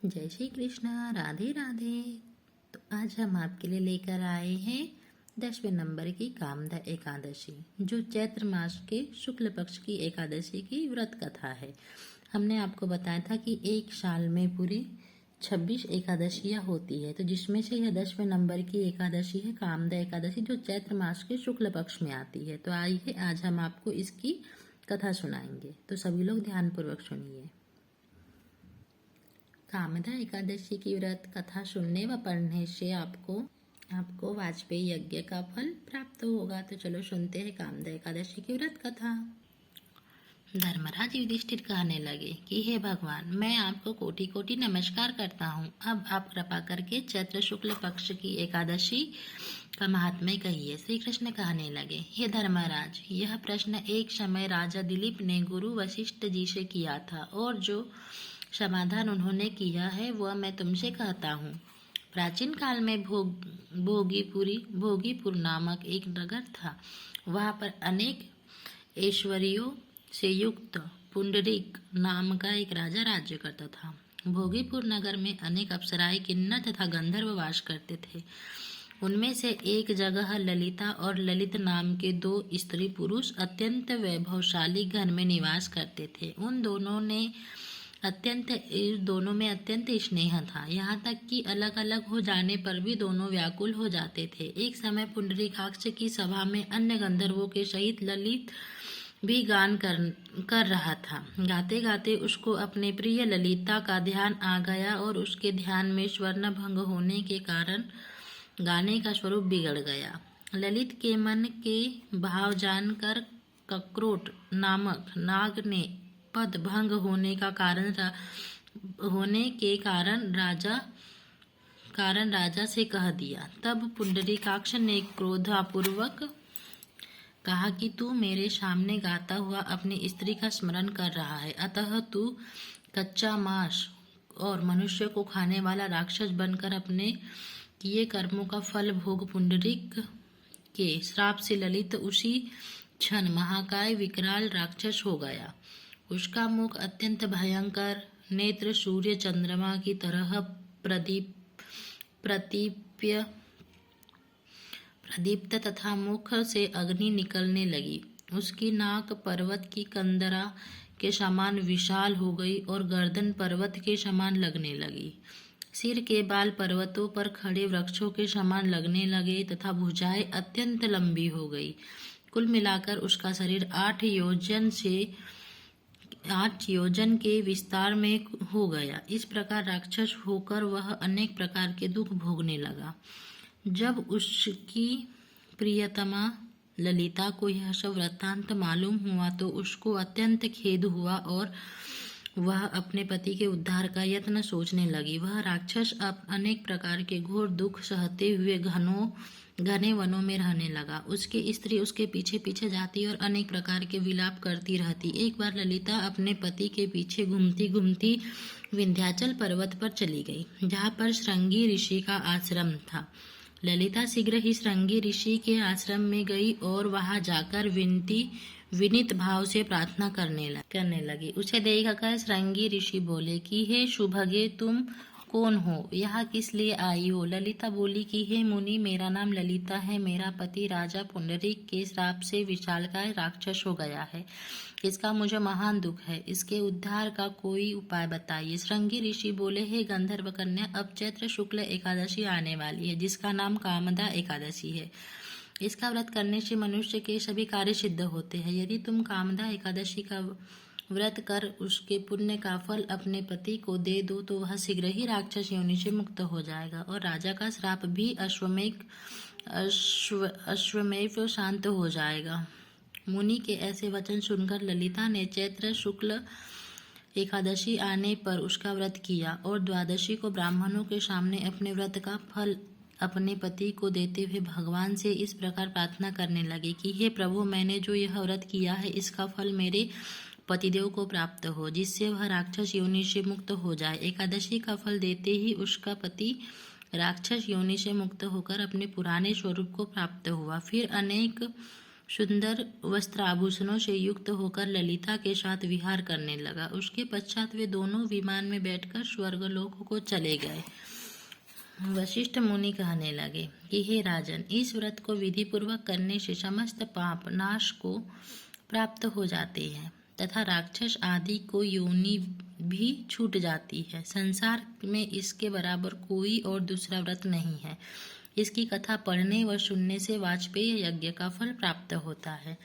जय श्री कृष्ण। राधे राधे। तो आज हम आपके लिए लेकर आए हैं 10वें नंबर की कामदा एकादशी, जो चैत्र मास के शुक्ल पक्ष की एकादशी की व्रत कथा है। हमने आपको बताया था कि एक साल में पूरी 26 एकादशियां होती है, तो जिसमें से यह 10वें नंबर की एकादशी है कामदा एकादशी, जो चैत्र मास के शुक्ल पक्ष में आती है। तो आइए आज हम आपको इसकी कथा सुनाएंगे, तो सभी लोग ध्यानपूर्वक सुनिए। कामदा एकादशी की व्रत कथा सुनने व पढ़ने से आपको वाजपेयी यज्ञ का फल प्राप्त होगा। तो चलो सुनते हैं कामदा एकादशी की व्रत कथा। धर्मराज युधिष्ठिर कहने लगे कि हे भगवान, मैं आपको कोटि कोटि नमस्कार करता हूँ। अब आप कृपा करके चैत्र शुक्ल पक्ष की एकादशी का महात्म्य कहिए। श्री कृष्ण कहने लगे, हे धर्मराज, यह प्रश्न एक समय राजा दिलीप ने गुरु वशिष्ठ जी से किया था, और जो समाधान उन्होंने किया है वह मैं तुमसे कहता हूँ। प्राचीन काल में भोगीपुर नामक एक नगर था। वहाँ पर अनेक ऐश्वर्यों से युक्त पुंडरीक नाम का एक राजा राज्य करता था। भोगीपुर नगर में अनेक अप्सराएं, किन्नर तथा गंधर्व वास करते थे। उनमें से एक जगह ललिता और ललित नाम के दो स्त्री पुरुष अत्यंत वैभवशाली घर में निवास करते थे। उन दोनों में अत्यंत स्नेह था, यहाँ तक कि अलग अलग हो जाने पर भी दोनों व्याकुल हो जाते थे। एक समय पुंडरीकाक्ष की सभा में अन्य गंधर्वों के सहित ललित भी गान कर रहा था। गाते गाते उसको अपने प्रिय ललिता का ध्यान आ गया, और उसके ध्यान में स्वर्ण भंग होने के कारण गाने का स्वरूप बिगड़ गया। ललित के मन के भाव जानकर कक्रोट नामक नाग ने पद भंग होने के कारण राजा से कह दिया। तब पुंडरीकाक्ष ने क्रोधापूर्वक कहा कि तू मेरे सामने गाता हुआ अपनी स्त्री का स्मरण कर रहा है, अतः तू कच्चा मांस और मनुष्य को खाने वाला राक्षस बनकर अपने किए कर्मों का फल भोग। पुंडरीक के श्राप से ललित उसी क्षण महाकाय विकराल राक्षस हो गया। उसका मुख अत्यंत भयंकर, नेत्र सूर्य चंद्रमा की तरह प्रदीप्त तथा मुख से अग्नि निकलने लगी। उसकी नाक पर्वत की कंदरा के समान विशाल हो गई और गर्दन पर्वत के समान लगने लगी। सिर के बाल पर्वतों पर खड़े वृक्षों के समान लगने लगे तथा भुजाएं अत्यंत लंबी हो गई। कुल मिलाकर उसका शरीर 8 योजन के विस्तार में हो गया। इस प्रकार राक्षस होकर वह अनेक प्रकार के दुख भोगने लगा। जब उसकी प्रियतमा ललिता को यह सब वृत्तांत मालूम हुआ तो उसको अत्यंत खेद हुआ, और वह अपने पति के उद्धार का यत्न सोचने लगी। वह राक्षस अब अनेक प्रकार के घोर दुख सहते हुए घने वनों में रहने लगा। उसकी स्त्री उसके पीछे पीछे जाती और अनेक प्रकार के विलाप करती रहती। एक बार ललिता अपने पति के पीछे घूमती घूमती विंध्याचल पर्वत पर चली गई, जहाँ पर श्रृंगी ऋषि का आश्रम था। ललिता शीघ्र ही श्रृंगी ऋषि के आश्रम में गई और वहां जाकर विनीत भाव से प्रार्थना करने लगी। उसे देखकर श्रृंगी ऋषि बोले कि हे शुभगे, तुम कौन हो, यहाँ किस लिए आई हो? ललिता बोली कि हे मुनि, मेरा नाम ललिता है। मेरा पति राजा पुंडरीक के श्राप से विशालकाय राक्षस हो गया है। इसका मुझे महान दुख है। इसके उद्धार का कोई उपाय बताइए। श्रृंगी ऋषि बोले, हे गंधर्व कन्या, अब चैत्र शुक्ल एकादशी आने वाली है, जिसका नाम कामदा एकादशी है। इसका व्रत करने से मनुष्य के सभी कार्य सिद्ध होते हैं। यदि तुम कामदा एकादशी का व्रत कर उसके पुण्य का फल अपने पति को दे दो तो वह शीघ्र ही राक्षस योनि से मुक्त हो जाएगा, और राजा का श्राप भी अश्वमेव शांत हो जाएगा। मुनि के ऐसे वचन सुनकर ललिता ने चैत्र शुक्ल एकादशी आने पर उसका व्रत किया, और द्वादशी को ब्राह्मणों के सामने अपने व्रत का फल अपने पति को देते हुए भगवान से इस प्रकार प्रार्थना करने लगी कि हे प्रभु, मैंने जो यह व्रत किया है इसका फल मेरे पतिदेव को प्राप्त हो, जिससे वह राक्षस योनि से मुक्त हो जाए। एकादशी का फल देते ही उसका पति राक्षस योनि से मुक्त होकर अपने पुराने स्वरूप को प्राप्त हुआ। फिर अनेक सुंदर वस्त्र आभूषणों से युक्त होकर ललिता के साथ विहार करने लगा। उसके पश्चात वे दोनों विमान में बैठकर स्वर्गलोक को चले गए। वशिष्ठ मुनि कहने लगे कि हे राजन, इस व्रत को विधि पूर्वक करने से समस्त पाप नाश को प्राप्त हो जाते हैं तथा राक्षस आदि को योनि भी छूट जाती है। संसार में इसके बराबर कोई और दूसरा व्रत नहीं है। इसकी कथा पढ़ने व सुनने से वाजपेयी यज्ञ का फल प्राप्त होता है।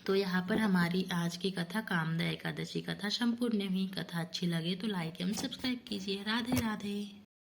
तो यहाँ पर हमारी आज की कथा कामदा एकादशी कथा संपूर्ण हुई। कथा अच्छी लगे तो लाइक एवं सब्सक्राइब कीजिए। राधे राधे।